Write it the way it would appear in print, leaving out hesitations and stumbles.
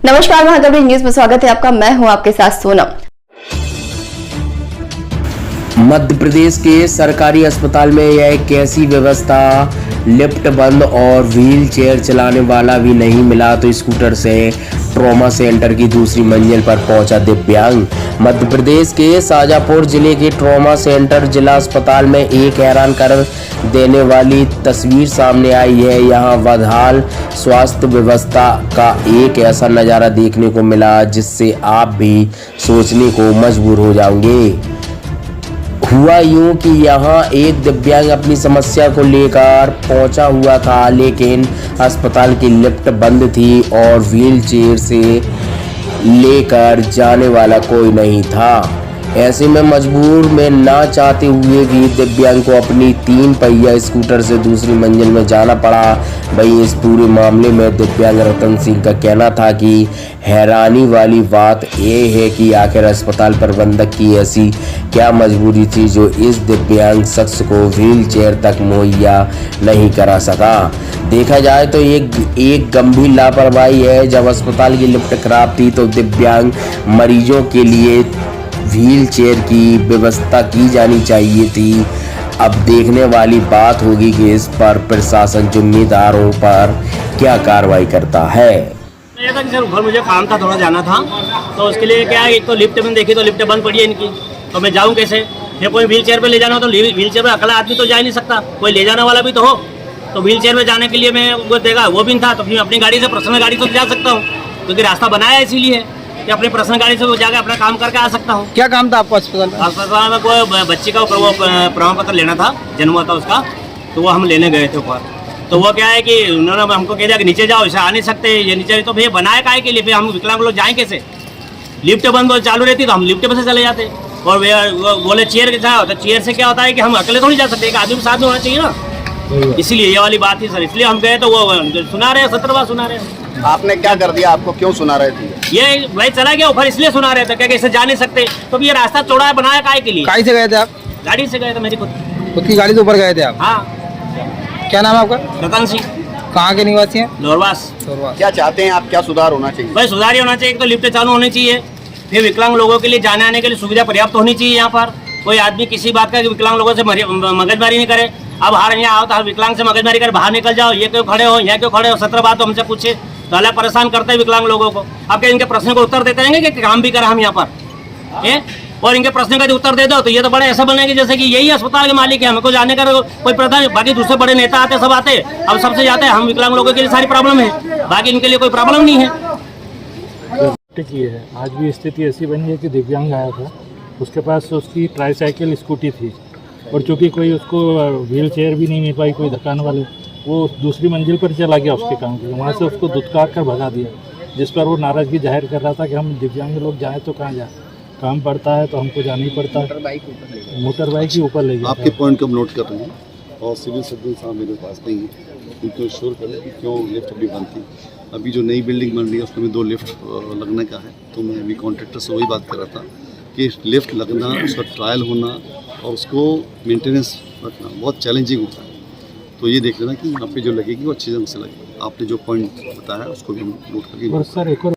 नमस्कार, महानगरी न्यूज में स्वागत है आपका। मैं हूं आपके साथ सोनम। मध्य प्रदेश के सरकारी अस्पताल में यह एक ऐसी व्यवस्था, लिफ्ट बंद और व्हील चेयर चलाने वाला भी नहीं मिला तो स्कूटर से ट्रॉमा सेंटर की दूसरी मंजिल पर पहुंचा दिव्यांग। मध्य प्रदेश के शाजापुर जिले के ट्रॉमा सेंटर जिला अस्पताल में एक हैरान कर देने वाली तस्वीर सामने आई है। यहां बदहाल स्वास्थ्य व्यवस्था का एक ऐसा नज़ारा देखने को मिला जिससे आप भी सोचने को मजबूर हो जाओगे। हुआ यूं कि यहाँ एक दिव्यांग अपनी समस्या को लेकर पहुंचा हुआ था, लेकिन अस्पताल की लिफ्ट बंद थी और व्हील चेयर से लेकर जाने वाला कोई नहीं था। ऐसे में मजबूर में ना चाहते हुए भी दिव्यांग को अपनी 3 पहिया स्कूटर से दूसरी मंजिल में जाना पड़ा। वहीं इस पूरे मामले में दिव्यांग रतन सिंह का कहना था कि हैरानी वाली बात यह है कि आखिर अस्पताल प्रबंधक की ऐसी क्या मजबूरी थी जो इस दिव्यांग शख्स को व्हील चेयर तक मुहैया नहीं करा सका। देखा जाए तो एक गंभीर लापरवाही है। जब अस्पताल की लिफ्ट खराब थी तो दिव्यांग मरीजों के लिए व्हील चेयर की व्यवस्था की जानी चाहिए थी। अब देखने वाली बात होगी कि इस पर प्रशासन जिम्मेदारों पर क्या कार्रवाई करता है। ये था कि सर घर मुझे काम था, थोड़ा जाना था, तो उसके लिए क्या है, एक तो लिफ्ट में देखी तो लिफ्ट बंद पड़ी है इनकी, तो मैं जाऊँ कैसे। फिर कोई व्हील चेयर पर ले जाना हो तो व्हील चेयर पर अकेला आदमी तो जा ही नहीं सकता, कोई ले जाने वाला भी तो हो। तो व्हील चेयर में जाने के लिए मैं वो देगा वो भी था, तो फिर अपनी गाड़ी से पर्सनल गाड़ी से जा सकता हूँ क्योंकि रास्ता बनाया है इसीलिए कि अपनी पर्सनल गाड़ी से वो जाकर अपना काम करके आ सकता हूँ। क्या काम था आपको अस्पताल में? अस्पताल में कोई बच्ची का प्रमाण पत्र लेना था, जन्म हुआ था उसका, तो वो हम लेने गए थे ऊपर। तो वो क्या है कि उन्होंने हमको कह दिया कि नीचे जाओ, इसे आ नहीं सकते, ये नीचे। तो भैया बनाया काहे के लिए, फिर हम विकलांग लोग जाएँ कैसे। लिफ्ट बंद चालू रहती तो हम लिफ्ट में से चले जाते, और बोले चेयर के जाओ, तो चेयर से क्या होता है कि हम अकेले थोड़ी जा सकते, एक आदमी के साथ में होना चाहिए ना। इसीलिए ये वाली बात थी सर, इसलिए हम गए तो वो सुना रहे, 17 बार सुना रहे। आपने क्या कर दिया, आपको क्यों सुना रहे थे? ये भाई चला गया ऊपर, इसलिए सुना रहे थे क्या इसे जा नहीं सकते। तो ये रास्ता चौड़ा है, बनाया काहे के लिए। गाड़ी से गए थे आप? गाड़ी से गए थे, मेरी खुद की गाड़ी से ऊपर गए थे आप? हाँ। क्या नाम है आपका? रतन सिंह। कहाँ के निवासी हैं? लोरवास। क्या चाहते हैं आप, क्या सुधार होना चाहिए? भाई सुधार ही होना चाहिए, तो लिफ्ट चालू होनी चाहिए, फिर विकलांग लोगों के लिए जाने आने के लिए सुविधा पर्याप्त होनी चाहिए। यहाँ पर कोई आदमी किसी बात का विकलांग लोगों से मगजमारी नहीं करे। अब हर यहाँ आओ तो हर विकलांग से मगजमारी कर बाहर निकल जाओ, ये क्यों खड़े हो, यहाँ क्यों खड़े हो, 17 बात तो हमसे पूछे तो अलग परेशान करते हैं विकलांग लोगों को। अब क्या इनके प्रश्न को उत्तर देते रहेंगे कि काम भी करा हम यहाँ पर और इनके प्रश्न का उत्तर दे दो तो ये तो बड़े ऐसा बनेंगे जैसे कि यही अस्पताल के मालिक है, हमको जाने का कोई प्रधान, बाकी दूसरे बड़े नेता आते सब आते, अब सबसे जाते हैं। हम विकलांग लोगों के लिए सारी प्रॉब्लम है, बाकी इनके लिए कोई प्रॉब्लम नहीं है। की है आज भी स्थिति ऐसी बनी है कि दिव्यांग आया था, उसके पास उसकी ट्राईसाइकिल स्कूटी थी और चूँकि कोई उसको व्हील चेयर भी नहीं मिल पाई, कोई धक्काने वाले, वो दूसरी मंजिल पर चला गया उसके काम के लिए। वहाँ से उसको धुतकार कर भगा दिया, जिस पर वो नाराज़गी जाहिर कर रहा था कि हम दिव्यांग लोग जाएँ तो कहाँ जाए, काम पड़ता है तो हमको जाना ही पड़ता है। मोटर बाइक ही ऊपर ले गया। आपके पॉइंट को नोट कर रहे हैं और सिविल सर्जन साहब मेरे पास नहीं है, उनको श्योर करें कि क्यों लिफ्ट अभी बंद थी। अभी जो नई बिल्डिंग बन रही है उसमें 2 लिफ्ट लगने का है, तो मैं अभी कॉन्ट्रैक्टर से वही बात कर रहा था कि लिफ्ट लगना, उसका ट्रायल होना और उसको मेंटेनेंस रखना बहुत चैलेंजिंग होता है। तो ये देख लेना कि यहाँ पे जो लगेगी वो अच्छी ढंग से लगेगी। आपने जो पॉइंट बताया उसको भी नोट करके। और सर एक और